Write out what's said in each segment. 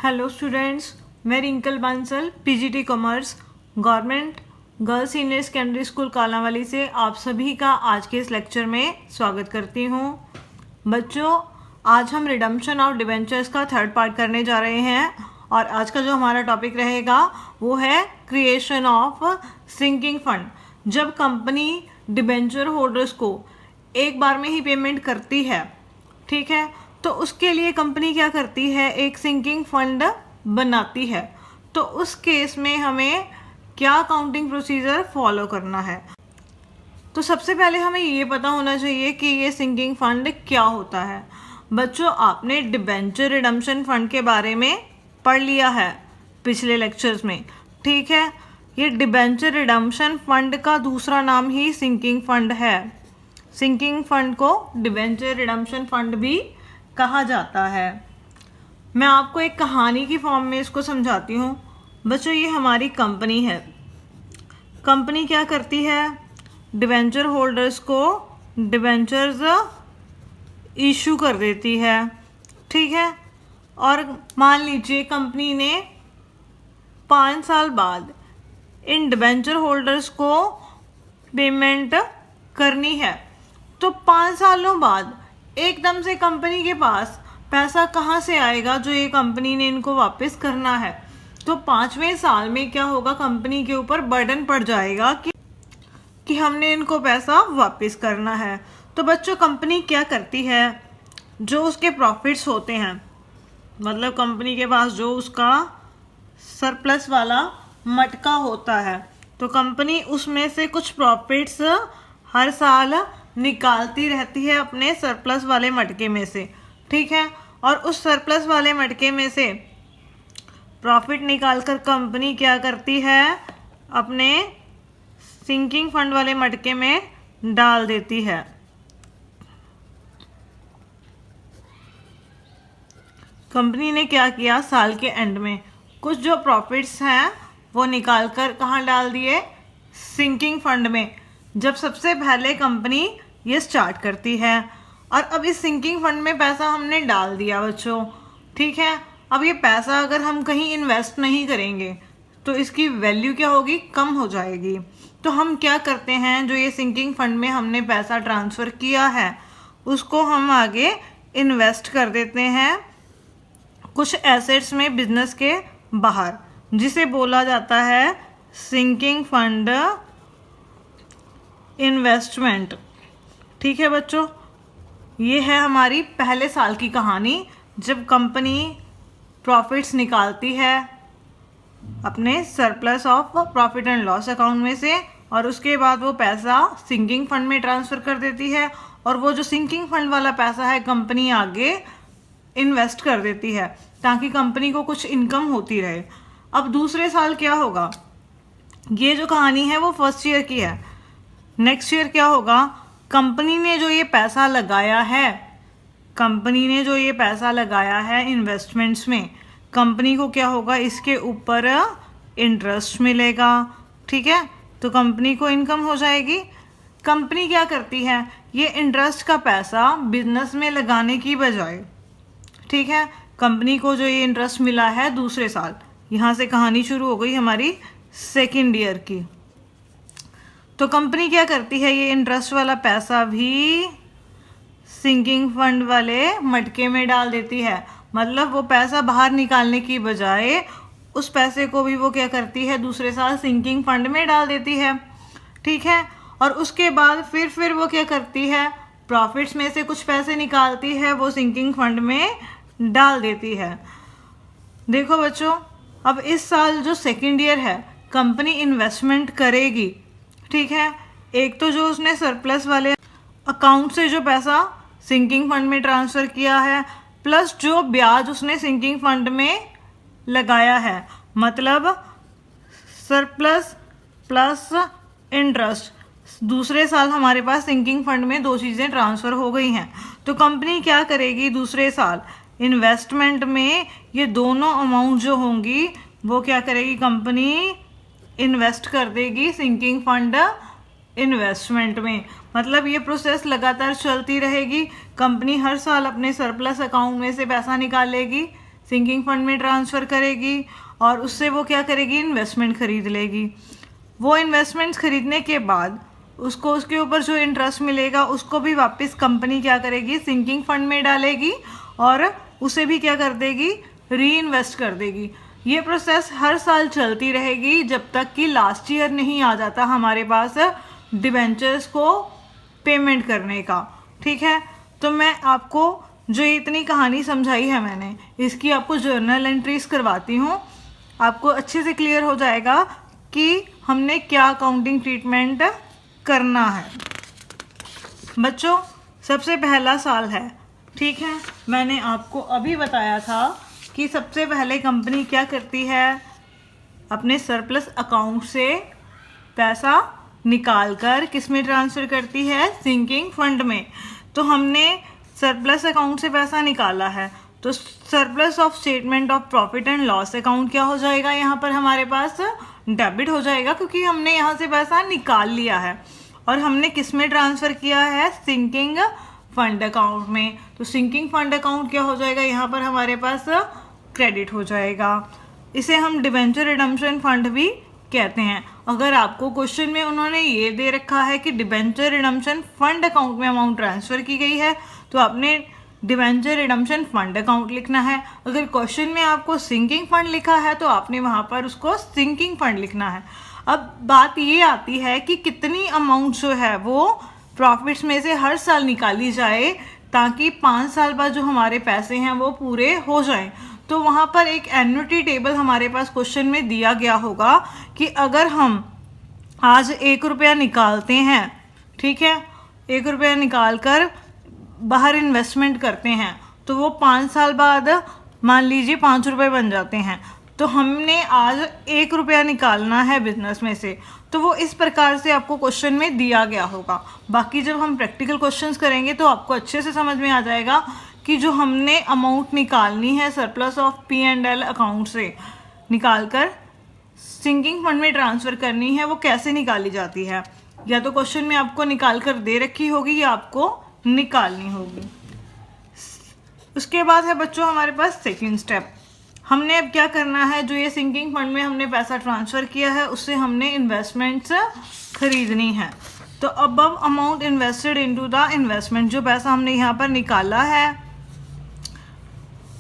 Hello students, मैं Rinkle Bansal PGT commerce government girls senior secondary school Kalanwali से आप सभी का आज के इस लेक्चर में स्वागत करती हूँ। बच्चों, आज हम रिडम्पशन ऑफ डिबेंचर्स का थर्ड पार्ट करने जा रहे हैं और आज का जो हमारा टॉपिक रहेगा वो है क्रिएशन ऑफ सिंकिंग फंड। जब कंपनी डिबेंचर होल्डर्स को एक बार में ही पेमेंट करती है, ठीक है, तो उसके लिए कंपनी क्या करती है, एक सिंकिंग फंड बनाती है। तो उस केस में हमें क्या अकाउंटिंग प्रोसीजर फॉलो करना है। तो सबसे पहले हमें ये पता होना चाहिए कि ये सिंकिंग फंड क्या होता है। बच्चों, आपने डिबेंचर रिडम्पशन फंड के बारे में पढ़ लिया है पिछले लेक्चर्स में, ठीक है। ये डिबेंचर रिडम्पशन फंड का दूसरा नाम ही सिंकिंग फंड है। सिंकिंग फंड को डिबेंचर रिडम्पशन फंड भी कहा जाता है। मैं आपको एक कहानी की फॉर्म में इसको समझाती हूँ। बच्चों, ये हमारी कंपनी है। कंपनी क्या करती है, डिबेंचर होल्डर्स को डिबेंचर्स इशू कर देती है, ठीक है। और मान लीजिए कंपनी ने 5 साल बाद इन डिबेंचर होल्डर्स को पेमेंट करनी है। तो 5 सालों बाद एकदम से कंपनी के पास पैसा कहाँ से आएगा जो ये कंपनी ने इनको वापस करना है। तो 5वें साल में क्या होगा, कंपनी के ऊपर बर्डन पड़ जाएगा कि हमने इनको पैसा वापस करना है। तो बच्चों, कंपनी क्या करती है, जो उसके प्रॉफिट्स होते हैं, मतलब कंपनी के पास जो उसका सरप्लस वाला मटका होता है, तो कंपनी उसमें से कुछ प्रॉफिट्स हर साल निकालती रहती है अपने सरप्लस वाले मटके में से, ठीक है। और उस सरप्लस वाले मटके में से प्रॉफिट निकालकर कंपनी क्या करती है, अपने सिंकिंग फंड वाले मटके में डाल देती है। कंपनी ने क्या किया, साल के एंड में कुछ जो प्रॉफिट्स हैं वो निकालकर कहाँ डाल दिए, सिंकिंग फंड में। जब सबसे पहले कंपनी ये स्टार्ट करती है और अब इस सिंकिंग फंड में पैसा हमने डाल दिया बच्चों, ठीक है। अब ये पैसा अगर हम कहीं इन्वेस्ट नहीं करेंगे तो इसकी वैल्यू क्या होगी, कम हो जाएगी। तो हम क्या करते हैं, जो ये सिंकिंग फंड में हमने पैसा ट्रांसफ़र किया है उसको हम आगे इन्वेस्ट कर देते हैं कुछ एसेट्स में बिजनेस के बाहर, जिसे बोला जाता है सिंकिंग फंड इन्वेस्टमेंट, ठीक है बच्चों। ये है हमारी पहले साल की कहानी, जब कंपनी प्रॉफिट्स निकालती है अपने surplus of profit and loss account में से और उसके बाद वो पैसा सिंकिंग फंड में ट्रांसफ़र कर देती है और वो जो सिंकिंग फंड वाला पैसा है कंपनी आगे इन्वेस्ट कर देती है ताकि कंपनी को कुछ इनकम होती रहे। अब दूसरे साल क्या होगा, ये जो कहानी है वो फर्स्ट ईयर की है। नेक्स्ट ईयर क्या होगा, कंपनी ने जो ये पैसा लगाया है, कंपनी ने जो ये पैसा लगाया है इन्वेस्टमेंट्स में, कंपनी को क्या होगा, इसके ऊपर इंटरेस्ट मिलेगा, ठीक है। तो कंपनी को इनकम हो जाएगी। कंपनी क्या करती है, ये इंटरेस्ट का पैसा बिजनेस में लगाने की बजाय, ठीक है, कंपनी को जो ये इंटरेस्ट मिला है दूसरे साल, यहाँ से कहानी शुरू हो गई हमारी सेकेंड ईयर की। तो कंपनी क्या करती है, ये इंटरेस्ट वाला पैसा भी सिंकिंग फंड वाले मटके में डाल देती है। मतलब वो पैसा बाहर निकालने की बजाय उस पैसे को भी वो क्या करती है, दूसरे साल सिंकिंग फंड में डाल देती है, ठीक है। और उसके बाद फिर वो क्या करती है, प्रॉफिट्स में से कुछ पैसे निकालती है, वो सिंकिंग फंड में डाल देती है। देखो बच्चों, अब इस साल जो सेकेंड ईयर है कंपनी इन्वेस्टमेंट करेगी, ठीक है। एक तो जो उसने सरप्लस वाले अकाउंट से जो पैसा सिंकिंग फंड में ट्रांसफ़र किया है, प्लस जो ब्याज उसने सिंकिंग फंड में लगाया है, मतलब सरप्लस प्लस इंटरेस्ट। दूसरे साल हमारे पास सिंकिंग फंड में दो चीज़ें ट्रांसफ़र हो गई हैं। तो कंपनी क्या करेगी, दूसरे साल इन्वेस्टमेंट में ये दोनों अमाउंट जो होंगी वो क्या करेगी, कंपनी इन्वेस्ट कर देगी सिंकिंग फंड इन्वेस्टमेंट में। मतलब ये प्रोसेस लगातार चलती रहेगी। कंपनी हर साल अपने सरप्लस अकाउंट में से पैसा निकालेगी, सिंकिंग फंड में ट्रांसफ़र करेगी और उससे वो क्या करेगी, इन्वेस्टमेंट खरीद लेगी। वो इन्वेस्टमेंट्स खरीदने के बाद उसको उसके ऊपर जो इंटरेस्ट मिलेगा उसको भी वापस कंपनी क्या करेगी, सिंकिंग फंड में डालेगी और उसे भी क्या कर देगी, री इन्वेस्ट कर देगी। ये प्रोसेस हर साल चलती रहेगी जब तक कि लास्ट ईयर नहीं आ जाता हमारे पास डिबेंचर्स को पेमेंट करने का। ठीक है, तो मैं आपको जो इतनी कहानी समझाई है मैंने, इसकी आपको जर्नल एंट्रीज करवाती हूँ। आपको अच्छे से क्लियर हो जाएगा कि हमने क्या अकाउंटिंग ट्रीटमेंट करना है। बच्चों, सबसे पहला साल है, ठीक है। मैंने आपको अभी बताया था कि सबसे पहले कंपनी क्या करती है, अपने सरप्लस अकाउंट से पैसा निकाल कर किस में ट्रांसफ़र करती है, सिंकिंग फंड में। तो हमने सरप्लस अकाउंट से पैसा निकाला है, तो surplus of statement of profit and loss account क्या हो जाएगा, यहाँ पर हमारे पास डेबिट हो जाएगा, क्योंकि हमने यहाँ से पैसा निकाल लिया है और हमने किस में ट्रांसफ़र किया है, सिंकिंग फंड अकाउंट में। तो सिंकिंग फंड अकाउंट क्या हो जाएगा, यहाँ पर हमारे पास क्रेडिट हो जाएगा। इसे हम डिबेंचर रिडम्पशन फंड भी कहते हैं। अगर आपको क्वेश्चन में उन्होंने ये दे रखा है कि डिबेंचर रिडम्पशन फंड अकाउंट में अमाउंट ट्रांसफ़र की गई है, तो आपने डिबेंचर रिडम्पशन फंड अकाउंट लिखना है। अगर क्वेश्चन में आपको सिंकिंग फंड लिखा है तो आपने वहाँ पर उसको सिंकिंग फंड लिखना है। अब बात ये आती है कि कितनी अमाउंट जो है वो प्रॉफिट्स में से हर साल निकाली जाए ताकि 5 साल बाद जो हमारे पैसे हैं वो पूरे हो जाएं। तो वहाँ पर एक एन्युटी टेबल हमारे पास क्वेश्चन में दिया गया होगा कि अगर हम आज 1 रुपया निकालते हैं, ठीक है, 1 रुपया निकाल कर बाहर इन्वेस्टमेंट करते हैं तो वो 5 साल बाद मान लीजिए 5 रुपये बन जाते हैं। तो हमने आज 1 रुपया निकालना है बिजनेस में से, तो वो इस प्रकार से आपको क्वेश्चन में दिया गया होगा। बाकी जब हम प्रैक्टिकल क्वेश्चंस करेंगे तो आपको अच्छे से समझ में आ जाएगा कि जो हमने अमाउंट निकालनी है सरप्लस ऑफ P&L अकाउंट से निकाल कर सिंकिंग फंड में ट्रांसफ़र करनी है, वो कैसे निकाली जाती है। या तो क्वेश्चन में आपको निकाल कर दे रखी होगी या आपको निकालनी होगी। उसके बाद है बच्चों हमारे पास सेकंड स्टेप। हमने अब क्या करना है, जो ये सिंकिंग फंड में हमने पैसा ट्रांसफ़र किया है उससे हमने इन्वेस्टमेंट्स खरीदनी है। तो अब amount invested into the investment, जो पैसा हमने यहाँ पर निकाला है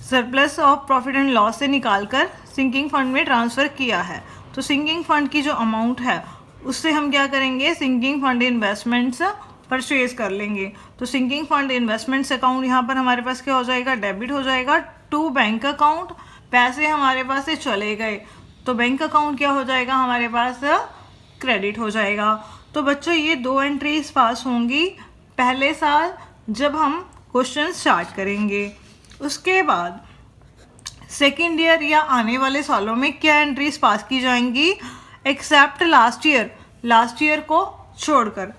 surplus of profit and loss से निकाल कर सिंकिंग फंड में ट्रांसफ़र किया है। तो सिंकिंग फंड की जो अमाउंट है उससे हम क्या करेंगे, सिंकिंग फंड इन्वेस्टमेंट्स परचेज कर लेंगे। तो सिंकिंग फंड इन्वेस्टमेंट्स अकाउंट यहाँ पर हमारे पास क्या हो जाएगा, डेबिट हो जाएगा टू बैंक अकाउंट। पैसे हमारे पास से चले गए तो बैंक अकाउंट क्या हो जाएगा, हमारे पास क्रेडिट हो जाएगा। तो बच्चों ये 2 एंट्रीज पास होंगी पहले साल जब हम क्वेश्चन स्टार्ट करेंगे। उसके बाद सेकेंड ईयर या आने वाले सालों में क्या एंट्रीज पास की जाएंगी, एक्सेप्ट लास्ट ईयर को छोड़कर।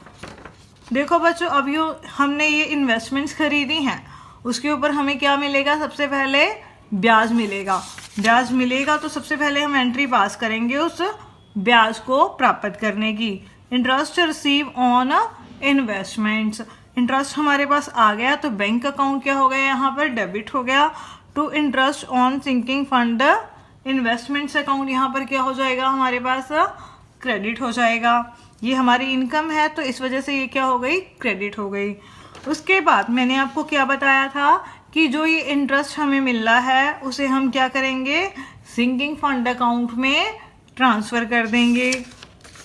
देखो बच्चों, अब यो हमने ये इन्वेस्टमेंट्स खरीदी हैं, उसके ऊपर हमें क्या मिलेगा, सबसे पहले ब्याज मिलेगा। तो सबसे पहले हम एंट्री पास करेंगे उस ब्याज को प्राप्त करने की। Interest receive on investments, interest हमारे पास आ गया तो बैंक अकाउंट क्या हो गया, यहाँ पर डेबिट हो गया। To interest on sinking fund investments account, यहाँ पर क्या हो जाएगा, हमारे पास क्रेडिट हो जाएगा। ये हमारी इनकम है तो इस वजह से ये क्या हो गई, क्रेडिट हो गई। उसके बाद मैंने आपको क्या बताया था कि जो ये इंटरेस्ट हमें मिल रहा है उसे हम क्या करेंगे, सिंकिंग फंड अकाउंट में ट्रांसफ़र कर देंगे।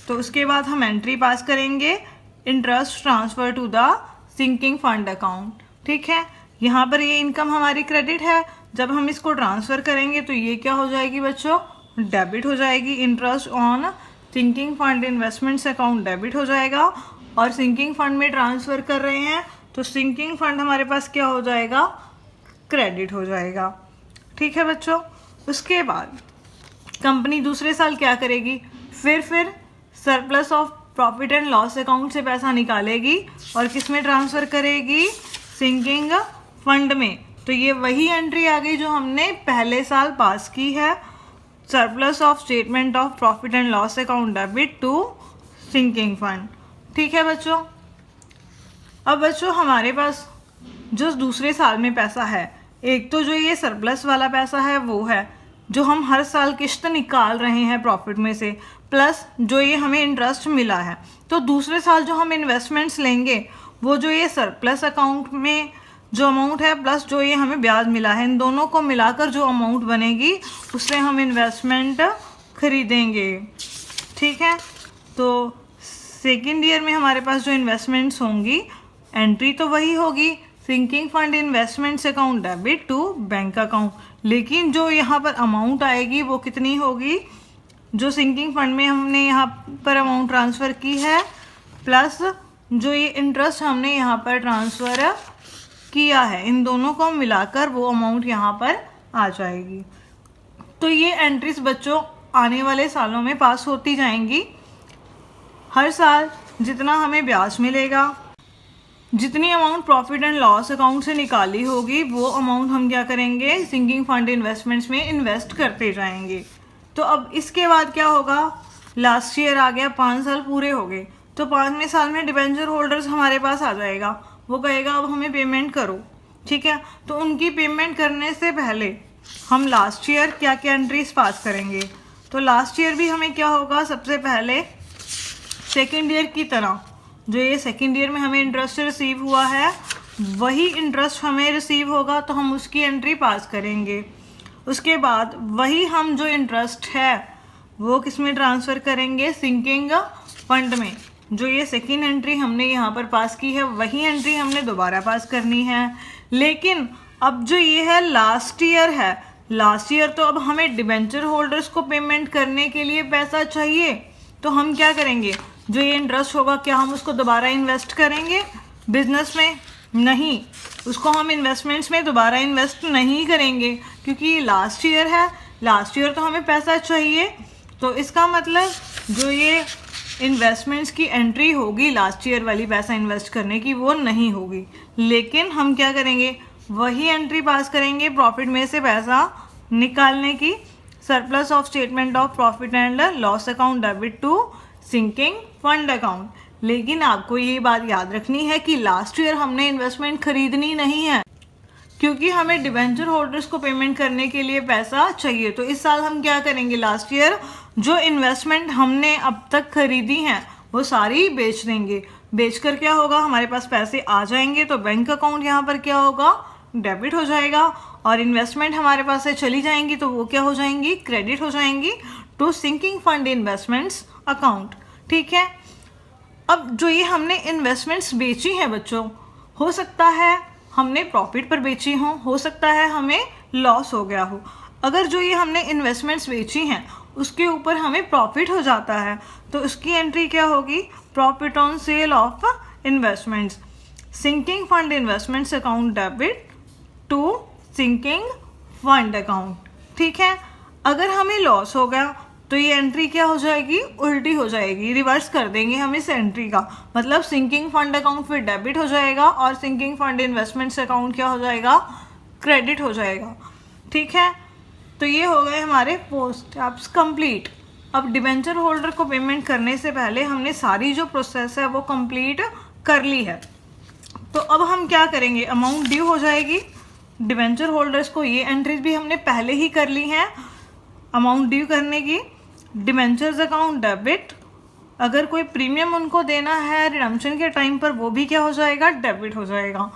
तो उसके बाद हम एंट्री पास करेंगे, interest transfer to the sinking fund account. ठीक है, यहाँ पर ये इनकम हमारी क्रेडिट है, जब हम इसको ट्रांसफ़र करेंगे तो ये क्या हो जाएगी बच्चों, डेबिट हो जाएगी। Interest on sinking fund investments account debit हो जाएगा और सिंकिंग फंड में ट्रांसफ़र कर रहे हैं तो सिंकिंग फंड हमारे पास क्या हो जाएगा, क्रेडिट हो जाएगा। ठीक है बच्चों, उसके बाद कंपनी दूसरे साल क्या करेगी, फिर surplus of profit and loss account से पैसा निकालेगी और किस में ट्रांसफ़र करेगी, सिंकिंग फंड में। तो ये वही एंट्री आ गई जो हमने पहले साल पास की है, surplus of statement of profit and loss account debit to sinking fund. ठीक है बच्चों, अब बच्चों हमारे पास जो दूसरे साल में पैसा है एक तो जो ये सरप्लस वाला पैसा है वो है जो हम हर साल किस्त निकाल रहे हैं प्रॉफिट में से, प्लस जो ये हमें इंटरेस्ट मिला है। तो दूसरे साल जो हम इन्वेस्टमेंट्स लेंगे वो जो ये सरप्लस अकाउंट में जो अमाउंट है प्लस जो ये हमें ब्याज मिला है, इन दोनों को मिलाकर जो अमाउंट बनेगी उससे हम इन्वेस्टमेंट खरीदेंगे। ठीक है, तो सेकेंड ईयर में हमारे पास जो इन्वेस्टमेंट्स होंगी, एंट्री तो वही होगी sinking fund investments account debit to bank account, लेकिन जो यहाँ पर अमाउंट आएगी वो कितनी होगी, जो सिंकिंग फंड में हमने यहाँ पर अमाउंट ट्रांसफ़र की है प्लस जो ये इंटरेस्ट हमने यहाँ पर ट्रांसफ़र किया है, इन दोनों को मिलाकर वो अमाउंट यहाँ पर आ जाएगी। तो ये एंट्रीज बच्चों आने वाले सालों में पास होती जाएंगी। हर साल जितना हमें ब्याज मिलेगा, जितनी amount profit and loss account से निकाली होगी वो अमाउंट हम क्या करेंगे, सिंकिंग फंड इन्वेस्टमेंट्स में इन्वेस्ट करते जाएंगे। तो अब इसके बाद क्या होगा, लास्ट ईयर आ गया, 5 साल पूरे हो गए, तो 5वें साल में डिबेंचर होल्डर्स हमारे पास आ जाएगा, वो कहेगा अब हमें पेमेंट करो। ठीक है, तो उनकी पेमेंट करने से पहले हम लास्ट ईयर क्या क्या एंट्रीज पास करेंगे। तो लास्ट ईयर भी हमें क्या होगा, सबसे पहले सेकेंड ईयर की तरह जो ये सेकेंड ईयर में हमें इंटरेस्ट रिसीव हुआ है वही इंटरेस्ट हमें रिसीव होगा, तो हम उसकी एंट्री पास करेंगे। उसके बाद वही हम जो इंटरेस्ट है वो किस में ट्रांसफ़र करेंगे, सिंकिंग फंड में। जो ये सेकेंड एंट्री हमने यहाँ पर पास की है वही एंट्री हमने दोबारा पास करनी है। लेकिन अब जो ये है लास्ट ईयर है, लास्ट ईयर तो अब हमें डिबेंचर होल्डर्स को पेमेंट करने के लिए पैसा चाहिए, तो हम क्या करेंगे, जो ये इंटरेस्ट होगा क्या हम उसको दोबारा इन्वेस्ट करेंगे बिजनेस में? नहीं, उसको हम इन्वेस्टमेंट्स में दोबारा इन्वेस्ट नहीं करेंगे क्योंकि ये लास्ट ईयर है, लास्ट ईयर तो हमें पैसा चाहिए। तो इसका मतलब जो ये इन्वेस्टमेंट्स की एंट्री होगी लास्ट ईयर वाली पैसा इन्वेस्ट करने की वो नहीं होगी, लेकिन हम क्या करेंगे, वही एंट्री पास करेंगे प्रॉफिट में से पैसा निकालने की, surplus of statement of profit and loss account debit to sinking fund account. लेकिन आपको ये बात याद रखनी है कि लास्ट ईयर हमने इन्वेस्टमेंट खरीदनी नहीं है क्योंकि हमें डिबेंचर होल्डर्स को पेमेंट करने के लिए पैसा चाहिए। तो इस साल हम क्या करेंगे, लास्ट ईयर जो इन्वेस्टमेंट हमने अब तक खरीदी हैं वो सारी बेच देंगे। बेचकर क्या होगा, हमारे पास पैसे आ जाएंगे, तो बैंक अकाउंट यहाँ पर क्या होगा, डेबिट हो जाएगा, और इन्वेस्टमेंट हमारे पास से चली जाएंगी तो वो क्या हो जाएंगी, क्रेडिट हो जाएंगी to sinking fund investments account. ठीक है, अब जो ये हमने इन्वेस्टमेंट्स बेची हैं बच्चों, हो सकता है हमने प्रॉफिट पर बेची हो सकता है हमें लॉस हो गया हो। अगर जो ये हमने इन्वेस्टमेंट्स बेची हैं उसके ऊपर हमें प्रॉफिट हो जाता है तो उसकी एंट्री क्या होगी, profit on sale of investments, sinking fund investments account debit to sinking fund account. ठीक है, अगर हमें लॉस हो गया तो ये एंट्री क्या हो जाएगी, उल्टी हो जाएगी, रिवर्स कर देंगे हम इस एंट्री का, मतलब सिंकिंग फंड अकाउंट फिर डेबिट हो जाएगा और सिंकिंग फंड इन्वेस्टमेंट्स अकाउंट क्या हो जाएगा, क्रेडिट हो जाएगा। ठीक है, तो ये हो गए हमारे 4 स्टेप्स कंप्लीट। अब डिबेंचर होल्डर को पेमेंट करने से पहले हमने सारी जो प्रोसेस है वो कंप्लीट कर ली है। तो अब हम क्या करेंगे, अमाउंट ड्यू हो जाएगी डिबेंचर होल्डर्स को, ये एंट्रीज भी हमने पहले ही कर ली हैं अमाउंट ड्यू करने की। डिबेंचर्स अकाउंट डेबिट, अगर कोई प्रीमियम उनको देना है रिडम्पशन के टाइम पर वो भी क्या हो जाएगा, डेबिट हो जाएगा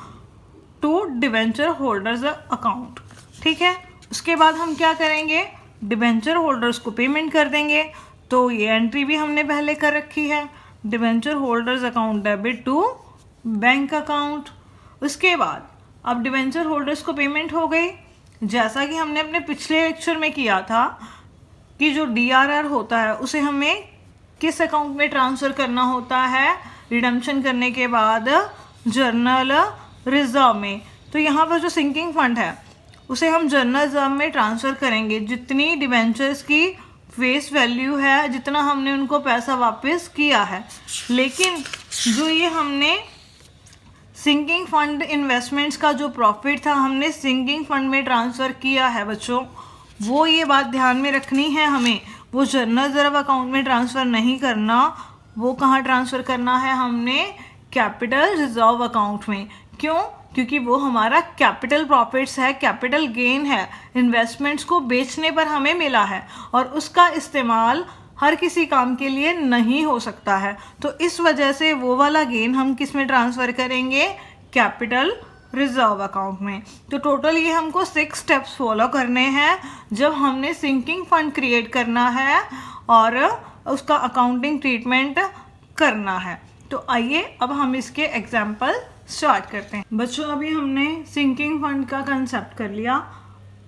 टू डिबेंचर होल्डर्स अकाउंट। ठीक है, उसके बाद हम क्या करेंगे, डिबेंचर होल्डर्स को पेमेंट कर देंगे, तो ये एंट्री भी हमने पहले कर रखी है, debenture holders account debit to bank account. उसके बाद अब डिबेंचर होल्डर्स को पेमेंट हो गई, जैसा कि हमने अपने पिछले लेक्चर में किया था कि जो DRR होता है उसे हमें किस अकाउंट में ट्रांसफ़र करना होता है, रिडम्पशन करने के बाद जर्नल रिजर्व में। तो यहाँ पर जो सिंकिंग फंड है उसे हम जर्नल रिजर्व में ट्रांसफ़र करेंगे, जितनी डिबेंचर्स की फेस वैल्यू है, जितना हमने उनको पैसा वापस किया है। लेकिन जो ये हमने सिंकिंग फंड इन्वेस्टमेंट्स का जो प्रॉफिट था हमने सिंकिंग फंड में ट्रांसफ़र किया है बच्चों, वो ये बात ध्यान में रखनी है हमें, वो जर्नल रिजर्व अकाउंट में ट्रांसफ़र नहीं करना, वो कहाँ ट्रांसफ़र करना है, हमने कैपिटल रिजर्व अकाउंट में। क्यों, क्योंकि वो हमारा कैपिटल प्रॉफिट्स है, कैपिटल गेन है, इन्वेस्टमेंट्स को बेचने पर हमें मिला है और उसका इस्तेमाल हर किसी काम के लिए नहीं हो सकता है। तो इस वजह से वो वाला गेन हम किस में ट्रांसफ़र करेंगे, कैपिटल रिजर्व अकाउंट में। तो टोटल ये हमको 6 स्टेप्स फॉलो करने हैं जब हमने सिंकिंग फंड क्रिएट करना है और उसका अकाउंटिंग ट्रीटमेंट करना है। तो आइए अब हम इसके एग्जाम्पल स्टार्ट करते हैं। बच्चों अभी हमने सिंकिंग फंड का कंसेप्ट कर लिया,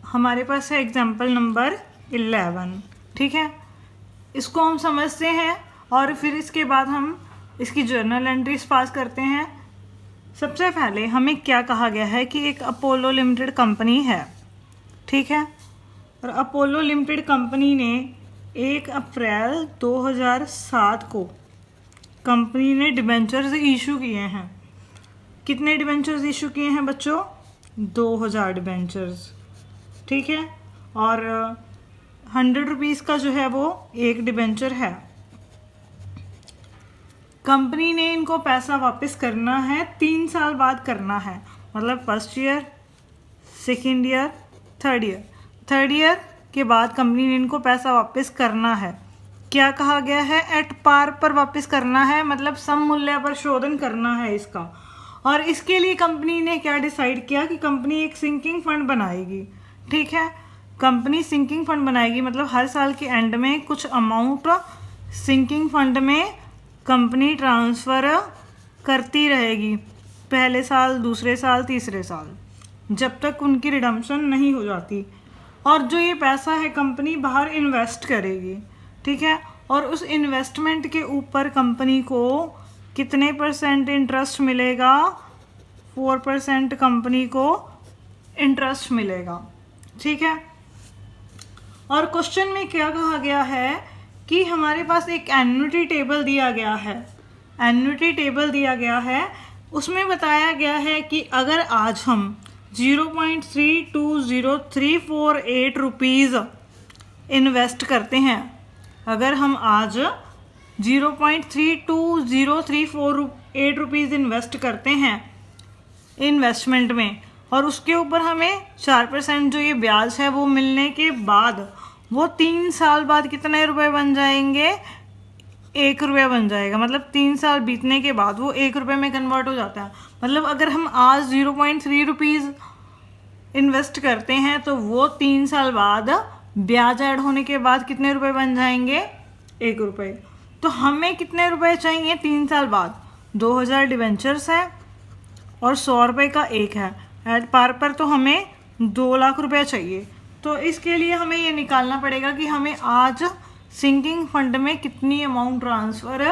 हमारे पास है एग्जाम्पल नंबर 11, ठीक है। इसको हम समझते हैं और फिर इसके बाद हम इसकी जर्नल एंट्रीज पास करते हैं। सबसे पहले हमें क्या कहा गया है कि एक अपोलो लिमिटेड कंपनी है, ठीक है, और अपोलो लिमिटेड कंपनी ने 1 अप्रैल 2007 को कंपनी ने डिबेंचर्स इशू किए हैं। कितने डिबेंचर्स इशू किए हैं बच्चों, 2000 डिबेंचर्स, ठीक है, और 100 रुपीज़ का जो है वो एक डिबेंचर है। कंपनी ने इनको पैसा वापस करना है 3 साल बाद करना है, मतलब first year, second year, third year के बाद कंपनी ने इनको पैसा वापस करना है। क्या कहा गया है, एट पार पर वापस करना है, मतलब सम मूल्य पर शोधन करना है इसका। और इसके लिए कंपनी ने क्या डिसाइड किया कि कंपनी एक सिंकिंग फंड बनाएगी, ठीक है। कंपनी सिंकिंग फंड बनाएगी मतलब हर साल के एंड में कुछ अमाउंट सिंकिंग फंड में कंपनी ट्रांसफ़र करती रहेगी, पहले साल, दूसरे साल, तीसरे साल, जब तक उनकी रिडम्पशन नहीं हो जाती। और जो ये पैसा है कंपनी बाहर इन्वेस्ट करेगी, ठीक है, और उस इन्वेस्टमेंट के ऊपर कंपनी को कितने % इंटरेस्ट मिलेगा, 4% कंपनी को इंटरेस्ट मिलेगा, ठीक है। और क्वेश्चन में क्या कहा गया है कि हमारे पास एक एन्युटी टेबल दिया गया है, एन्युटी टेबल दिया गया है, उसमें बताया गया है कि अगर आज हम 0.320348 रुपीज़ इन्वेस्ट करते हैं, अगर हम आज 0.320348 रुपीज़ इन्वेस्ट करते हैं इन्वेस्टमेंट में, और उसके ऊपर हमें 4% जो ये ब्याज है वो मिलने के बाद वो 3 साल बाद कितने रुपए बन जाएंगे, 1 रुपया बन जाएगा। मतलब 3 साल बीतने के बाद वो 1 रुपये में कन्वर्ट हो जाता है। मतलब अगर हम आज 0.3 रुपीज़ इन्वेस्ट करते हैं तो वो 3 साल बाद ब्याज ऐड होने के बाद कितने रुपए बन जाएंगे, 1 रुपये। तो हमें कितने रुपए चाहिए 3 साल बाद, 2000 डिवेंचर्स है और 100 रुपये का एक है, एट पार पर तो हमें 2 लाख रुपया चाहिए। तो इसके लिए हमें ये निकालना पड़ेगा कि हमें आज सिंकिंग फंड में कितनी अमाउंट ट्रांसफ़र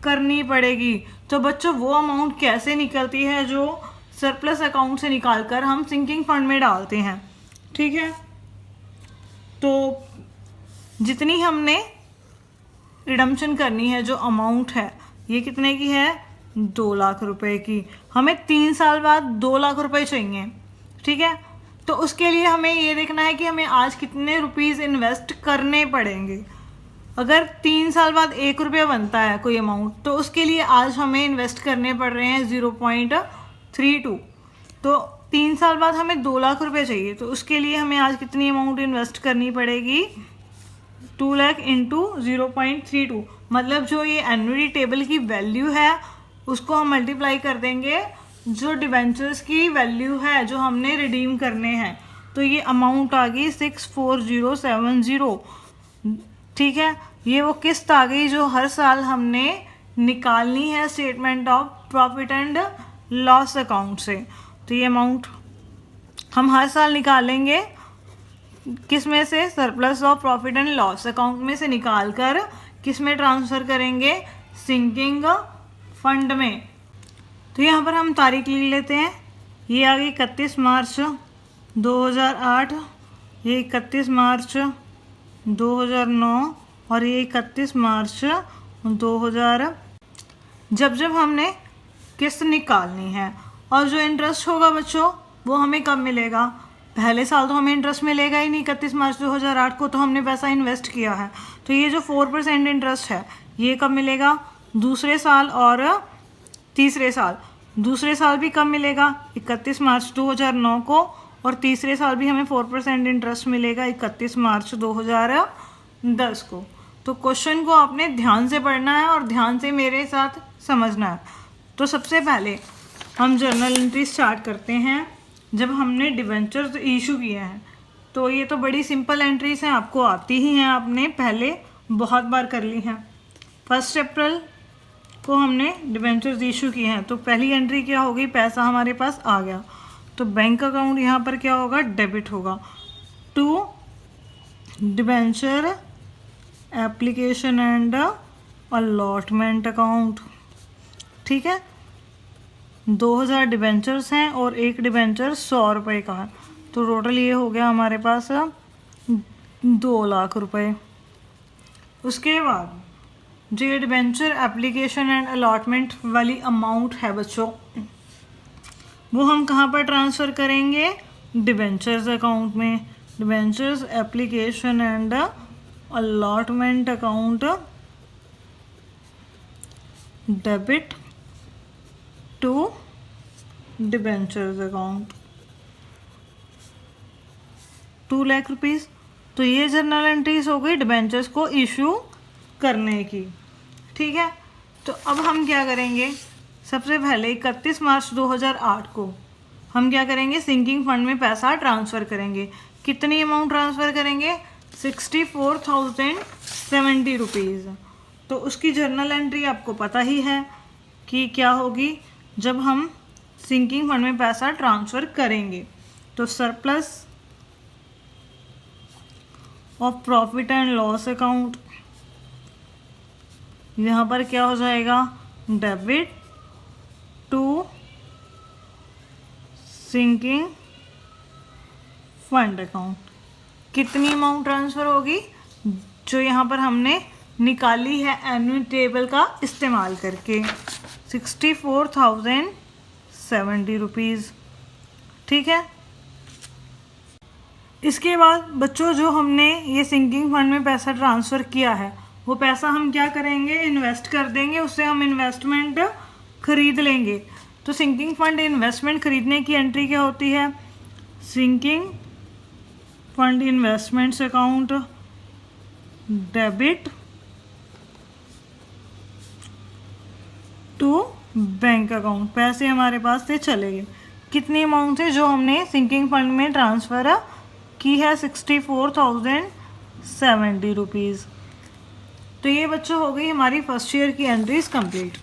करनी पड़ेगी। तो बच्चों वो अमाउंट कैसे निकलती है जो सरप्लस अकाउंट से निकाल कर हम सिंकिंग फंड में डालते हैं, ठीक है। तो जितनी हमने रिडम्पशन करनी है, जो अमाउंट है ये कितने की है, 2 लाख रुपए की। हमें 3 साल बाद 2 लाख रुपए चाहिए, ठीक है। तो उसके लिए हमें ये देखना है कि हमें आज कितने रुपीज़ इन्वेस्ट करने पड़ेंगे। अगर 3 साल बाद 1 रुपया बनता है कोई अमाउंट, तो उसके लिए आज हमें इन्वेस्ट करने पड़ रहे हैं 0.32। तो 3 साल बाद हमें 2 लाख रुपए चाहिए, तो उसके लिए हमें आज कितनी अमाउंट इन्वेस्ट करनी पड़ेगी, 2 लाख इंटू 0.32। मतलब जो ये एन्युटी टेबल की वैल्यू है उसको हम मल्टीप्लाई कर देंगे जो डिबेंचर्स की वैल्यू है जो हमने रिडीम करने हैं। तो ये अमाउंट आ गई 64070, ठीक है। ये वो किस्त आ गई जो हर साल हमने निकालनी है statement of profit and loss account से। तो ये अमाउंट हम हर साल निकालेंगे, किस में से, surplus of profit and loss account में से निकाल कर किस में ट्रांसफ़र करेंगे, सिंकिंग फंड में। तो यहाँ पर हम तारीख लिख लेते हैं, ये आ गई 31 मार्च 2008, ये 31 मार्च 2009 और ये 31 मार्च 2000। जब हमने किस्त निकालनी है, और जो इंटरेस्ट होगा बच्चों वो हमें कब मिलेगा, पहले साल तो हमें इंटरेस्ट मिलेगा ही नहीं, 31 मार्च 2008 को तो हमने पैसा इन्वेस्ट किया है। तो ये जो 4% इंटरेस्ट है ये कब मिलेगा, दूसरे साल और तीसरे साल। दूसरे साल भी कब मिलेगा? 31 मार्च 2009 को, और तीसरे साल भी हमें 4% इंटरेस्ट मिलेगा 31 मार्च 2010 को। तो क्वेश्चन को आपने ध्यान से पढ़ना है और ध्यान से मेरे साथ समझना है। तो सबसे पहले हम जर्नल एंट्री स्टार्ट करते हैं। जब हमने डिबेंचर्स इशू किए हैं, तो ये तो बड़ी सिंपल एंट्रीज हैं, आपको आती ही हैं, आपने पहले बहुत बार कर ली हैं। 1 अप्रैल को हमने डिबेंचर्स इशू किए हैं, तो पहली एंट्री क्या होगी? पैसा हमारे पास आ गया, तो बैंक अकाउंट यहाँ पर क्या होगा? डेबिट होगा to debenture application and allotment account. ठीक है, 2000 डिबेंचर्स हैं और एक डिबेंचर 100 रुपये का है, तो टोटल ये हो गया हमारे पास 2 लाख रुपए। उसके बाद जो ये डिबेंचर एप्लीकेशन एंड अलॉटमेंट वाली अमाउंट है बच्चों, वो हम कहाँ पर ट्रांसफ़र करेंगे? डिबेंचर्स अकाउंट में। Debentures application and allotment account debit to debentures account 2 lakh rupees. तो ये जर्नल एंट्रीज हो गई डिबेंचर्स को इशू करने की। ठीक है, तो अब हम क्या करेंगे? सबसे पहले 31 मार्च 2008 को हम क्या करेंगे? सिंकिंग फंड में पैसा ट्रांसफ़र करेंगे। कितनी अमाउंट ट्रांसफ़र करेंगे? 64,070 रुपीज़। तो उसकी जर्नल एंट्री आपको पता ही है कि क्या होगी जब हम सिंकिंग फंड में पैसा ट्रांसफ़र करेंगे। तो surplus of profit and loss account, यहाँ पर क्या हो जाएगा? Debit to sinking fund account. कितनी अमाउंट ट्रांसफ़र होगी? जो यहाँ पर हमने निकाली है एनुअल टेबल का इस्तेमाल करके, 64,070 रुपीज़। ठीक है, इसके बाद बच्चों जो हमने ये सिंकिंग फंड में पैसा ट्रांसफ़र किया है, वो पैसा हम क्या करेंगे? इन्वेस्ट कर देंगे, उससे हम इन्वेस्टमेंट खरीद लेंगे। तो सिंकिंग फंड इन्वेस्टमेंट खरीदने की एंट्री क्या होती है? Sinking fund investments account debit to bank account. पैसे हमारे पास से चले गए। कितनी अमाउंट है जो हमने सिंकिंग फंड में ट्रांसफ़र की है? 64,070 रुपीज़। तो ये बच्चों हो गई हमारी फर्स्ट ईयर की एंट्रीज कंप्लीट।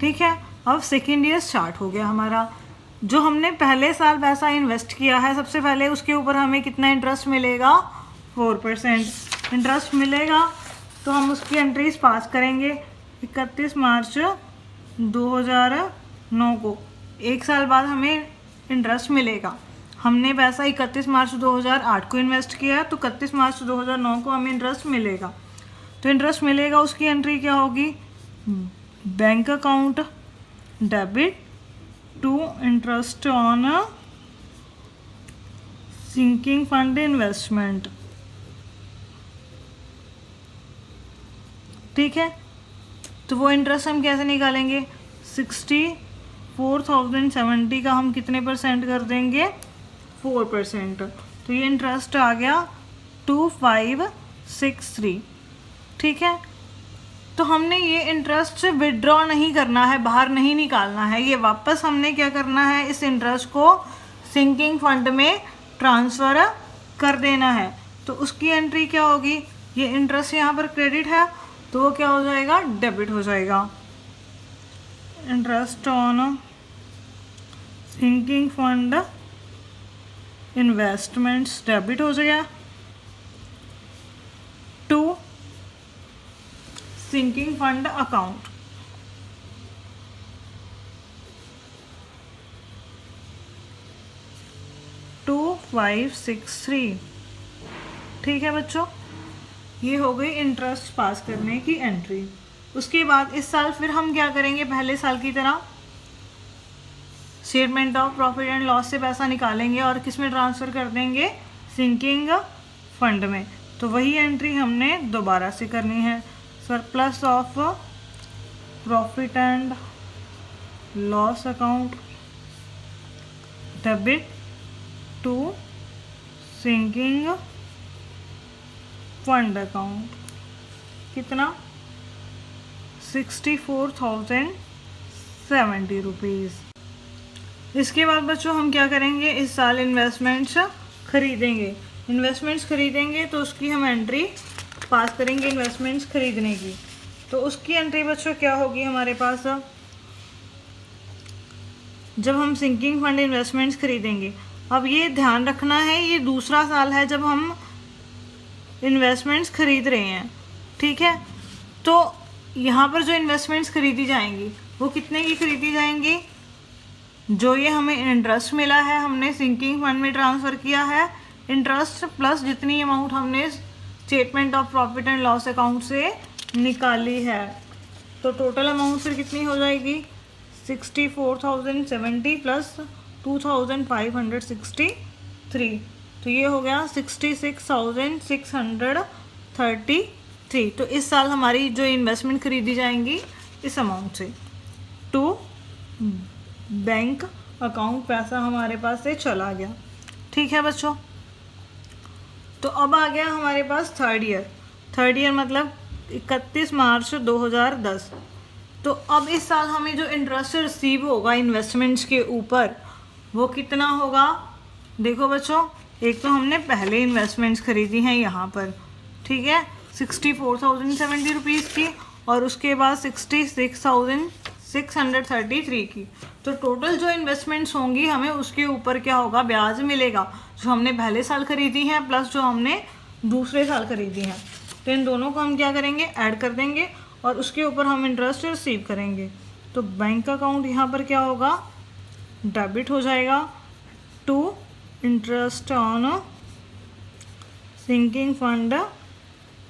ठीक है, अब सेकेंड ईयर स्टार्ट हो गया हमारा। जो हमने पहले साल पैसा इन्वेस्ट किया है, सबसे पहले उसके ऊपर हमें कितना इंटरेस्ट मिलेगा? 4% इंटरेस्ट मिलेगा। तो हम उसकी एंट्रीज पास करेंगे 31 मार्च 2009 को। एक साल बाद हमें इंटरेस्ट मिलेगा। हमने पैसा 31 मार्च 2008 को इन्वेस्ट किया, तो 31 मार्च 2009 को हमें इंटरेस्ट मिलेगा। तो इंटरेस्ट मिलेगा, उसकी एंट्री क्या होगी? Bank account debit to interest on sinking fund investment. ठीक है, तो वो इंटरेस्ट हम कैसे निकालेंगे? 64,070 का हम कितने % कर देंगे? 4%। तो ये इंटरेस्ट आ गया 2563। ठीक है, तो हमने ये इंटरेस्ट विड्रॉ नहीं करना है, बाहर नहीं निकालना है, ये वापस हमने क्या करना है? इस इंटरेस्ट को सिंकिंग फंड में ट्रांसफ़र कर देना है। तो उसकी एंट्री क्या होगी? ये इंटरेस्ट यहाँ पर क्रेडिट है, तो वो क्या हो जाएगा? डेबिट हो जाएगा। Interest on sinking fund investments debit हो जाएगा to sinking fund account. To 563। ठीक है बच्चों, ये हो गई इंटरेस्ट पास करने की एंट्री। उसके बाद इस साल फिर हम क्या करेंगे? पहले साल की तरह statement of profit and loss से पैसा निकालेंगे और किस में ट्रांसफ़र कर देंगे? सिंकिंग फंड में। तो वही एंट्री हमने दोबारा से करनी है। Surplus of profit and loss account debit to sinking fund account. कितना? 64,070 रुपीज़। इसके बाद बच्चों हम क्या करेंगे, इस साल इन्वेस्टमेंट्स खरीदेंगे। इन्वेस्टमेंट्स खरीदेंगे तो उसकी हम एंट्री पास करेंगे इन्वेस्टमेंट्स खरीदने की। तो उसकी एंट्री बच्चों क्या होगी हमारे पास, जब हम सिंकिंग फंड इन्वेस्टमेंट्स खरीदेंगे। अब ये ध्यान रखना है, ये दूसरा साल है जब हम इन्वेस्टमेंट्स खरीद रहे हैं, ठीक है। तो यहाँ पर जो इन्वेस्टमेंट्स खरीदी जाएंगी वो कितने की खरीदी जाएंगी, जो ये हमें इंटरेस्ट मिला है, हमने सिंकिंग फंड में ट्रांसफ़र किया है, इंटरेस्ट प्लस जितनी अमाउंट हमने statement of profit and loss account से निकाली है, तो टोटल अमाउंट फिर कितनी हो जाएगी, 64,070 प्लस 2,563, तो ये हो गया 66,633। तो इस साल हमारी जो इन्वेस्टमेंट खरीदी जाएंगी इस अमाउंट से टू बैंक अकाउंट, पैसा हमारे पास से चला गया, ठीक है बच्चों। तो अब आ गया हमारे पास थर्ड ईयर मतलब 31 मार्च 2010। तो अब इस साल हमें जो इंटरेस्ट रिसीव होगा इन्वेस्टमेंट्स के ऊपर वो कितना होगा। देखो बच्चों, एक तो हमने पहले इन्वेस्टमेंट्स खरीदी हैं यहाँ पर, ठीक है, 64,070 रुपीज़ की, और उसके बाद 66,633 की। तो टोटल जो इन्वेस्टमेंट्स होंगी हमें उसके ऊपर क्या होगा, ब्याज मिलेगा, जो हमने पहले साल खरीदी हैं प्लस जो हमने दूसरे साल खरीदी हैं। तो इन दोनों को हम क्या करेंगे, ऐड कर देंगे और उसके ऊपर हम इंटरेस्ट रिसीव करेंगे। तो बैंक अकाउंट यहाँ पर क्या होगा, डेबिट हो जाएगा to interest on sinking fund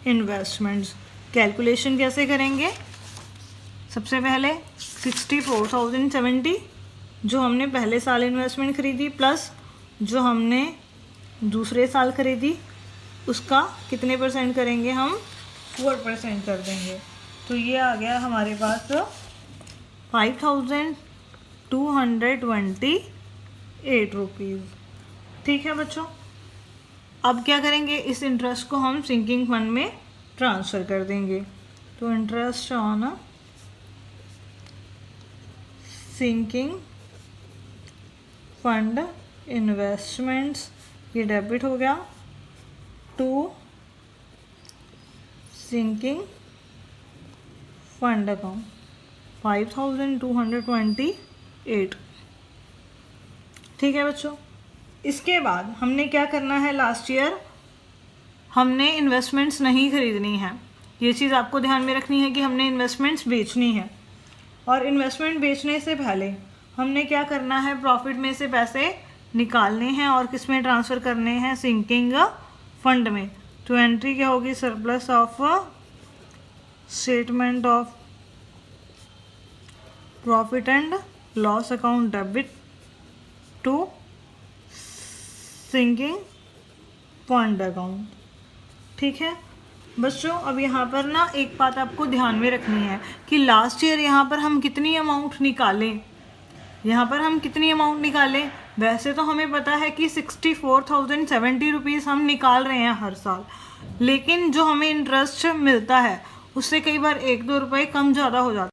investments. Calculation कैसे करेंगे, सबसे पहले 64,070 जो हमने पहले साल इन्वेस्टमेंट खरीदी प्लस जो हमने दूसरे साल खरीदी, उसका कितने परसेंट करेंगे हम, 4% कर देंगे। तो ये आ गया हमारे पास 5,228 रुपीज़, ठीक है बच्चों। अब क्या करेंगे, इस इंटरेस्ट को हम सिंकिंग फंड में ट्रांसफ़र कर देंगे। तो interest on sinking fund investments, ये डेबिट हो गया टू सिंकिंग फंड अकाउंट 5,228, ठीक है बच्चों। इसके बाद हमने क्या करना है, लास्ट ईयर हमने इन्वेस्टमेंट्स नहीं खरीदनी है, ये चीज़ आपको ध्यान में रखनी है कि हमने इन्वेस्टमेंट्स बेचनी है। और इन्वेस्टमेंट बेचने से पहले हमने क्या करना है, प्रॉफिट में से पैसे निकालने हैं और किस में ट्रांसफ़र करने हैं, सिंकिंग फंड में। तो एंट्री क्या होगी, surplus of statement of profit and loss account debit to sinking fund account, ठीक है बच्चों। अब यहाँ पर ना एक बात आपको ध्यान में रखनी है कि लास्ट ईयर यहाँ पर हम कितनी अमाउंट निकालें, यहाँ पर हम कितनी अमाउंट निकालें। वैसे तो हमें पता है कि 64,070 रुपीज़ हम निकाल रहे हैं हर साल, लेकिन जो हमें इंटरेस्ट मिलता है उससे कई बार 1-2 रुपये कम ज़्यादा हो जाता है।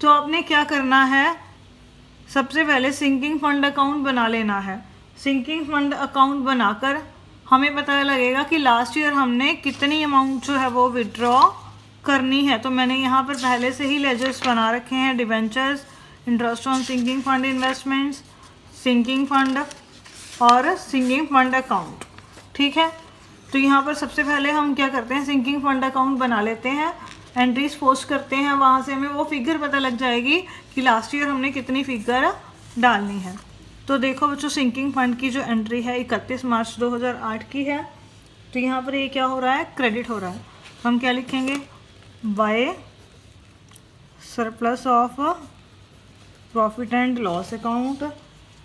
तो आपने क्या करना है, सबसे पहले सिंकिंग फंड अकाउंट बना लेना है। सिंकिंग फंड अकाउंट बनाकर हमें पता लगेगा कि लास्ट ईयर हमने कितनी अमाउंट जो है वो विड्रॉ करनी है। तो मैंने यहाँ पर पहले से ही लेजर्स बना रखे हैं, debentures, interest on sinking fund investments, sinking fund और सिंकिंग फंड अकाउंट, ठीक है। तो यहाँ पर सबसे पहले हम क्या करते हैं, सिंकिंग फंड अकाउंट बना लेते हैं, एंट्रीज पोस्ट करते हैं, वहाँ से हमें वो फिगर पता लग जाएगी कि लास्ट ईयर हमने कितनी फिगर डालनी है। तो देखो बच्चों, सिंकिंग फंड की जो एंट्री है 31 मार्च 2008 की है। तो यहाँ पर ये क्या हो रहा है, क्रेडिट हो रहा है। तो हम क्या लिखेंगे, by surplus of profit and loss account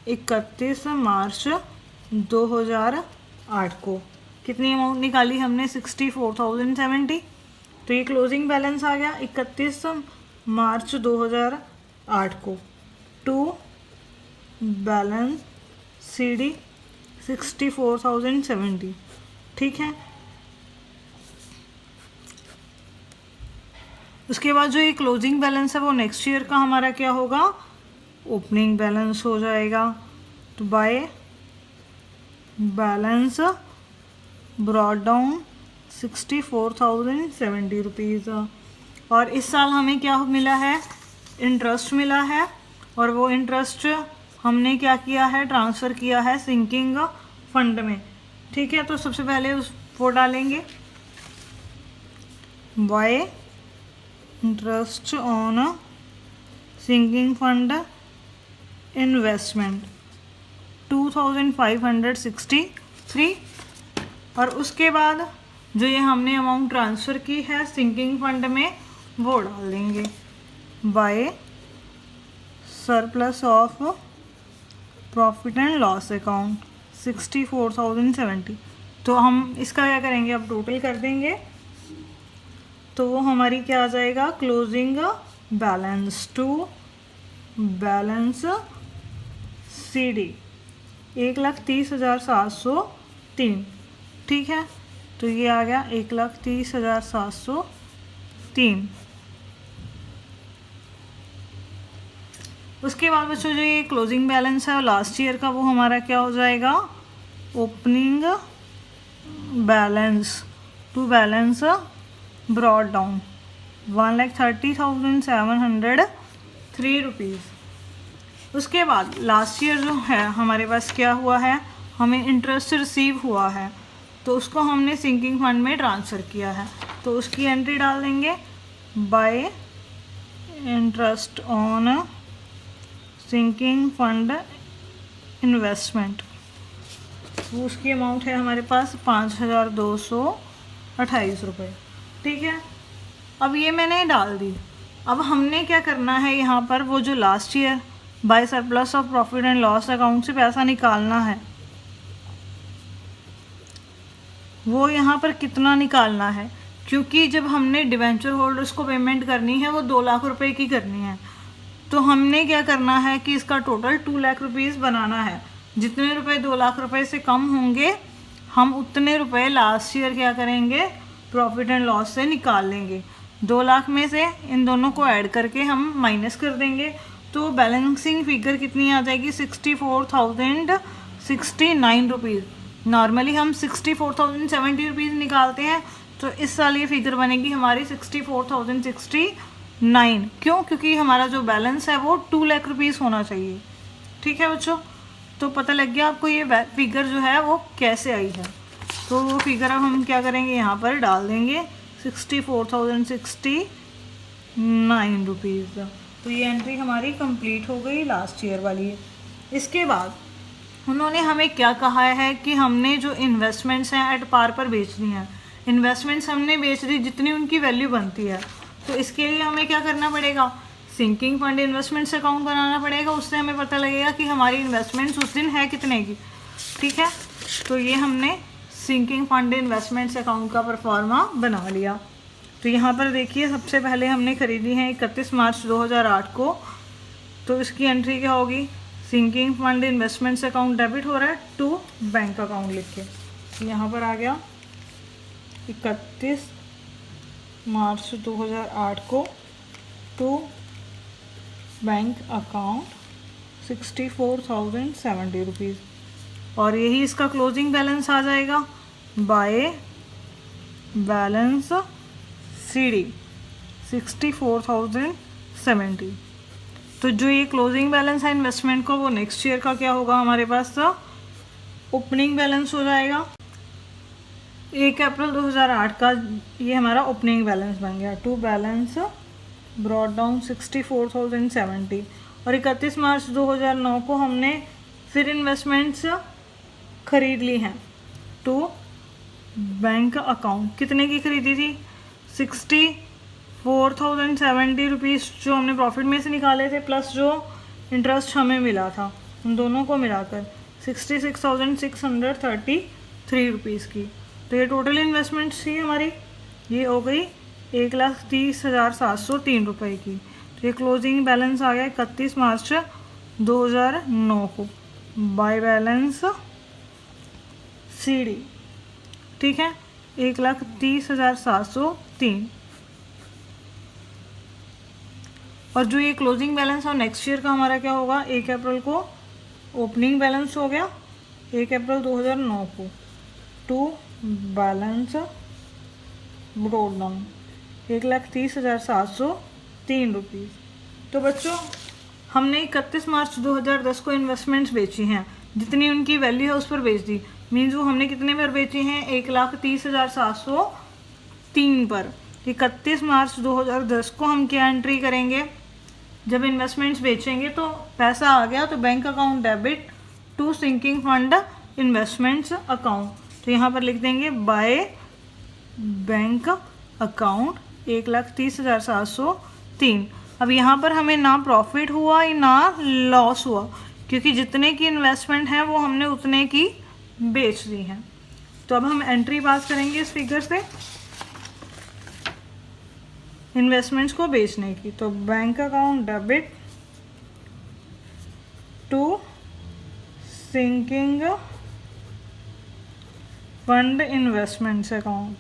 31 March 2008 को कितनी अमाउंट निकाली हमने, 64,070। तो ये क्लोजिंग बैलेंस आ गया 31 मार्च 2008 को। To balance CD 64,070। ठीक है, उसके बाद जो ये क्लोजिंग बैलेंस है वो नेक्स्ट ईयर का हमारा क्या होगा, ओपनिंग बैलेंस हो जाएगा। तो by balance brought down 64,070 rupees. और इस साल हमें क्या मिला है, इंटरेस्ट मिला है, और वो इंटरेस्ट हमने क्या किया है, ट्रांसफ़र किया है सिंकिंग फंड में। ठीक है, तो सबसे पहले वो डालेंगे by interest on sinking fund investment 2563। और उसके बाद जो ये हमने अमाउंट ट्रांसफ़र की है सिंकिंग फंड में वो डाल देंगे by surplus of profit and loss account 64,070। तो हम इसका क्या करेंगे, अब टोटल कर देंगे, तो वो हमारी क्या आ जाएगा, closing balance to balance CD 1,30,703। ठीक है, तो ये आ गया 1,30,703। उसके बाद बच्चों जो ये क्लोजिंग बैलेंस है लास्ट ईयर का वो हमारा क्या हो जाएगा, opening balance to balance brought down 1,30,703 rupees. उसके बाद लास्ट ईयर जो है हमारे पास क्या हुआ है, हमें इंटरेस्ट रिसीव हुआ है, तो उसको हमने सिंकिंग फंड में ट्रांसफ़र किया है, तो उसकी एंट्री डाल देंगे by interest on sinking fund investment. वो उसकी अमाउंट है हमारे पास 5,228 रुपये। ठीक है, अब ये मैंने डाल दी। अब हमने क्या करना है, यहाँ पर वो जो last year by surplus of profit and loss account से पैसा निकालना है, वो यहाँ पर कितना निकालना है, क्योंकि जब हमने डिवेंचर होल्डर्स को पेमेंट करनी है वो 2 लाख रुपए की करनी है, तो हमने क्या करना है कि इसका टोटल 2 लाख रुपीज़ बनाना है। जितने रुपए 2 लाख रुपए से कम होंगे हम उतने रुपए लास्ट ईयर क्या करेंगे, प्रॉफिट एंड लॉस से निकाल लेंगे। 2 लाख में से इन दोनों को ऐड करके हम माइनस कर देंगे, तो बैलेंसिंग फिगर कितनी आ जाएगी, 64,069 रुपीज़। नॉर्मली हम 64,070 रुपीज़ निकालते हैं, तो इस साल ये फिगर बनेगी हमारी 64,069। क्यों, क्योंकि हमारा जो बैलेंस है वो 2 लाख रुपीज़ होना चाहिए। ठीक है बच्चों, तो पता लग गया आपको ये फिगर जो है वो कैसे आई है। तो वो फिगर अब हम क्या करेंगे, यहाँ पर डाल देंगे 64,069 रुपीज़। तो ये एंट्री हमारी कंप्लीट हो गई लास्ट ईयर वाली है। इसके बाद उन्होंने हमें क्या कहा है कि हमने जो इन्वेस्टमेंट्स हैं एट पार पर बेचनी है। इन्वेस्टमेंट्स हमने बेच दी जितनी उनकी वैल्यू बनती है, तो इसके लिए हमें क्या करना पड़ेगा, सिंकिंग फंड इन्वेस्टमेंट्स अकाउंट बनाना पड़ेगा। उससे हमें पता लगेगा कि हमारी इन्वेस्टमेंट्स उस दिन है कितने की। ठीक है, तो ये हमने सिंकिंग फंड इन्वेस्टमेंट्स अकाउंट का परफॉर्मा बना लिया। तो यहाँ पर देखिए, सबसे पहले हमने ख़रीदी है 31 मार्च 2008 को, तो इसकी एंट्री क्या होगी, sinking fund investments account debit हो रहा है टू बैंक अकाउंट लिख के। तो यहाँ पर आ गया 31 मार्च 2008 को टू बैंक अकाउंट 64,070 रुपीज़, और यही इसका क्लोजिंग बैलेंस आ जाएगा बाय बैलेंस CD 64,070। तो जो ये क्लोजिंग बैलेंस है इन्वेस्टमेंट को, वो नेक्स्ट ईयर का क्या होगा हमारे पास, ओपनिंग बैलेंस हो जाएगा। 1 अप्रैल 2008 का ये हमारा ओपनिंग बैलेंस बन गया टू बैलेंस ब्रॉट डाउन 64,070। और 31 मार्च 2009 को हमने फिर इन्वेस्टमेंट्स खरीद ली हैं टू बैंक अकाउंट। कितने की खरीदी थी, 64,070 रुपीज़ जो हमने प्रॉफिट में से निकाले थे, प्लस जो इंटरेस्ट हमें मिला था, उन दोनों को मिलाकर 66,633 रुपीज़ की। तो ये टोटल इन्वेस्टमेंट्स थी हमारी, ये हो गई 1,30,703 रुपये की। तो ये क्लोजिंग बैलेंस आ गया 31 मार्च 2009 को बाय बैलेंस CD, ठीक है, 1,30,703। और जो ये क्लोजिंग बैलेंस और नेक्स्ट ईयर का हमारा क्या होगा, 1 अप्रैल को ओपनिंग बैलेंस हो गया, 1 अप्रैल 2009 को to balance brought down 1,30,703 rupees. तो बच्चों हमने 31 मार्च 2010 को इन्वेस्टमेंट्स बेची हैं, जितनी उनकी वैल्यू है उस पर बेच दी। मीन्स वो हमने कितने पर बेची हैं, 1,30,703 पर। 31 मार्च 2010 को हम क्या एंट्री करेंगे, जब इन्वेस्टमेंट्स बेचेंगे तो पैसा आ गया तो bank account debit to sinking fund investments account, तो यहाँ पर लिख देंगे बाय बैंक अकाउंट 1,30,703। अब यहाँ पर हमें ना प्रॉफिट हुआ ना लॉस हुआ, क्योंकि जितने की इन्वेस्टमेंट है वो हमने उतने की बेच दी है। तो अब हम एंट्री पास करेंगे इस फिगर से इन्वेस्टमेंट्स को बेचने की। तो bank account debit to sinking fund investments account,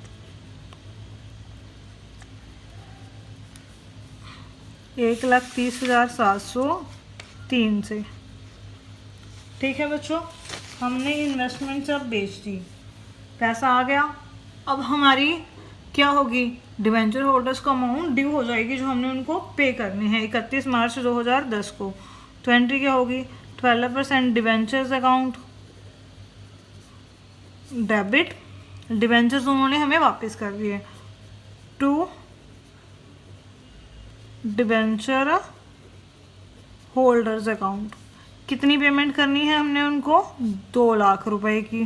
1,30,703 से, ठीक है बच्चों। हमने इन्वेस्टमेंट सब बेच दी, पैसा आ गया। अब हमारी क्या होगी, डिवेंचर होल्डर्स को अमाउंट ड्यू हो जाएगी जो हमने उनको पे करनी है 31 मार्च 2010 को। तो एंट्री क्या होगी, 12% डिवेंचर्स अकाउंट डेबिट, डिवेंचर्स उन्होंने हमें वापस कर दिए, टू डिवेंचर होल्डर्स अकाउंट। कितनी पेमेंट करनी है हमने उनको, 2 लाख रुपए की,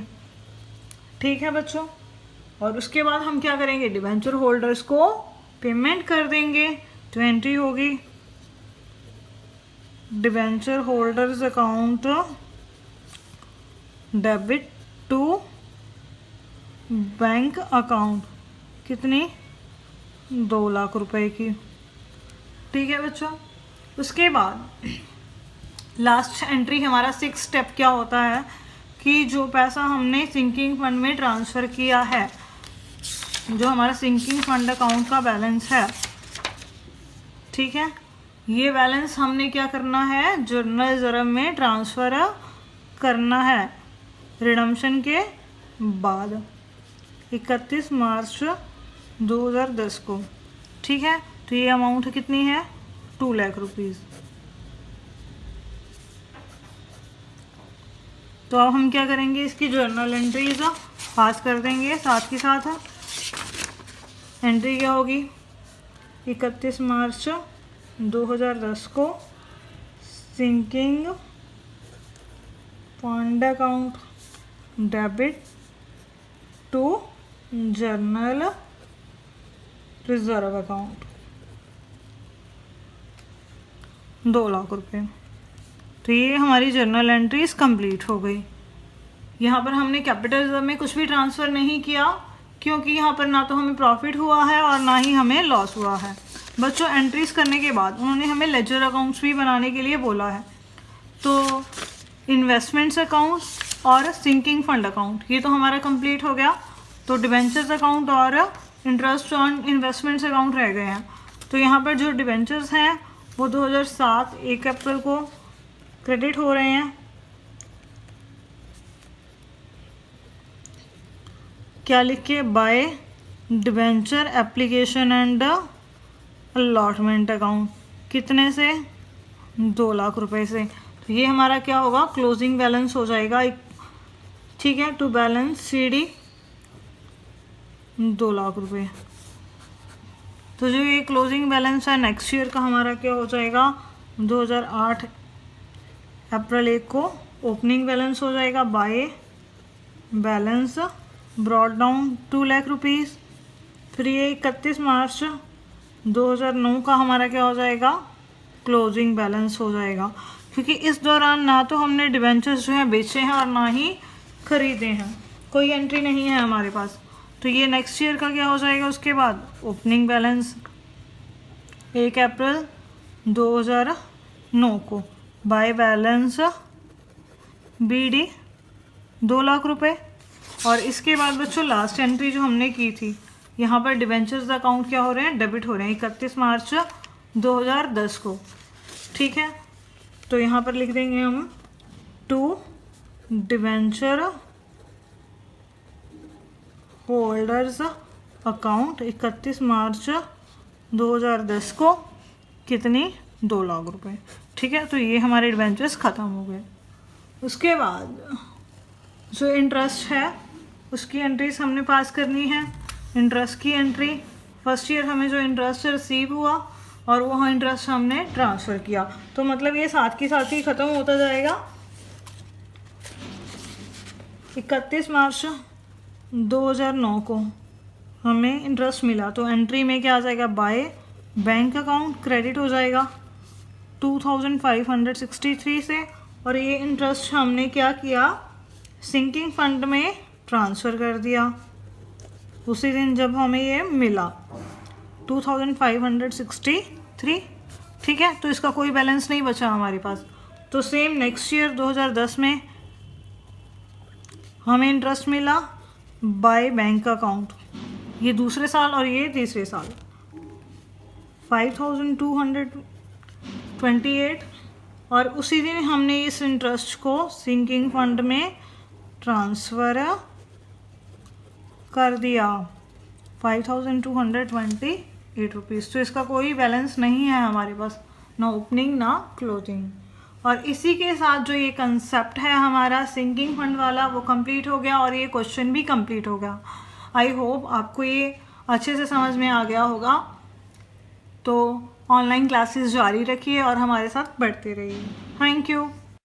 ठीक है बच्चों। और उसके बाद हम क्या करेंगे, डिवेंचर होल्डर्स को पेमेंट कर देंगे। तो एंट्री होगी debenture holders account debit to bank account, कितनी, 2 लाख रुपए की, ठीक है बच्चों। उसके बाद लास्ट एंट्री हमारा 6 स्टेप क्या होता है कि जो पैसा हमने सिंकिंग फंड में ट्रांसफ़र किया है, जो हमारा सिंकिंग फंड अकाउंट का बैलेंस है, ठीक है, ये बैलेंस हमने क्या करना है, जर्नल रिजर्व में ट्रांसफ़र करना है रिडम्पशन के बाद 31 मार्च 2010 को, ठीक है। तो ये अमाउंट कितनी है, 2 लाख रुपीज़। तो अब हम क्या करेंगे, इसकी जर्नल एंट्रीज पास कर देंगे साथ ही साथ। एंट्री क्या होगी, 31 मार्च 2010 को sinking fund account debit to journal reserve account, 2 lakh रुपए। तो ये हमारी जर्नल एंट्रीज कंप्लीट हो गई। यहाँ पर हमने कैपिटल रिजर्व में कुछ भी ट्रांसफ़र नहीं किया, क्योंकि यहाँ पर ना तो हमें प्रॉफिट हुआ है और ना ही हमें लॉस हुआ है। बच्चों एंट्रीज करने के बाद उन्होंने हमें लेजर अकाउंट्स भी बनाने के लिए बोला है। तो इन्वेस्टमेंट्स अकाउंट और सिंकिंग फंड अकाउंट ये तो हमारा कंप्लीट हो गया। तो डिबेंचर्स अकाउंट और इंटरेस्ट ऑन इन्वेस्टमेंट्स अकाउंट रह गए हैं। तो यहाँ पर जो डिबेंचर्स हैं वो 2007 1 अप्रैल को क्रेडिट हो रहे हैं। क्या लिख के, by debenture application and allotment account, कितने से, 2 लाख रुपए से। तो ये हमारा क्या होगा, क्लोजिंग बैलेंस हो जाएगा, ठीक है, टू बैलेंस CD 2 लाख रुपए। तो जो ये क्लोजिंग बैलेंस है नेक्स्ट ईयर का हमारा क्या हो जाएगा, 2008 अप्रैल 1 को ओपनिंग बैलेंस हो जाएगा by balance brought down 2 lakh rupees. फिर ये 31 मार्च 2009 का हमारा क्या हो जाएगा, क्लोजिंग बैलेंस हो जाएगा, क्योंकि इस दौरान ना तो हमने डिबेंचर्स जो हैं बेचे हैं और ना ही खरीदे हैं, कोई एंट्री नहीं है हमारे पास। तो ये नेक्स्ट ईयर का क्या हो जाएगा, उसके बाद ओपनिंग बैलेंस 1 अप्रैल 2009 को बाय बैलेंस BD 2 लाख रुपए। और इसके बाद बच्चों लास्ट एंट्री जो हमने की थी, यहाँ पर डिवेंचर्स अकाउंट क्या हो रहे हैं, डेबिट हो रहे हैं 31 मार्च 2010 को। ठीक है, तो यहाँ पर लिख देंगे हम to debenture holders account 31 March 2010 को कितनी, 2 लाख रुपए। ठीक है, तो ये हमारे डिवेंचर्स ख़त्म हो गए। उसके बाद जो इंटरेस्ट है उसकी एंट्रीज हमने पास करनी है। इंटरेस्ट की एंट्री, फर्स्ट ईयर हमें जो इंटरेस्ट रिसीव हुआ और वो इंटरेस्ट हमने ट्रांसफ़र किया, तो मतलब ये साथ के साथ ही ख़त्म होता जाएगा। 31 मार्च 2009 को हमें इंटरेस्ट मिला, तो एंट्री में क्या आ जाएगा, बाय बैंक अकाउंट क्रेडिट हो जाएगा 2563 से। और ये इंटरेस्ट हमने क्या किया, सिंकिंग फंड में ट्रांसफ़र कर दिया उसी दिन जब हमें ये मिला 2563। ठीक है, तो इसका कोई बैलेंस नहीं बचा हमारे पास। तो सेम नेक्स्ट ईयर 2010 में हमें इंटरेस्ट मिला बाय बैंक अकाउंट, ये दूसरे साल और ये तीसरे साल 5228। और उसी दिन हमने इस इंटरेस्ट को सिंकिंग फंड में ट्रांसफ़र कर दिया 5228 रुपीज़। तो इसका कोई बैलेंस नहीं है हमारे पास, ना ओपनिंग ना क्लोजिंग। और इसी के साथ जो ये कंसेप्ट है हमारा सिंकिंग फंड वाला वो कंप्लीट हो गया और ये क्वेश्चन भी कंप्लीट हो गया। आई होप आपको ये अच्छे से समझ में आ गया होगा। तो ऑनलाइन क्लासेस जारी रखिए और हमारे साथ बढ़ते रहिए। Thank you.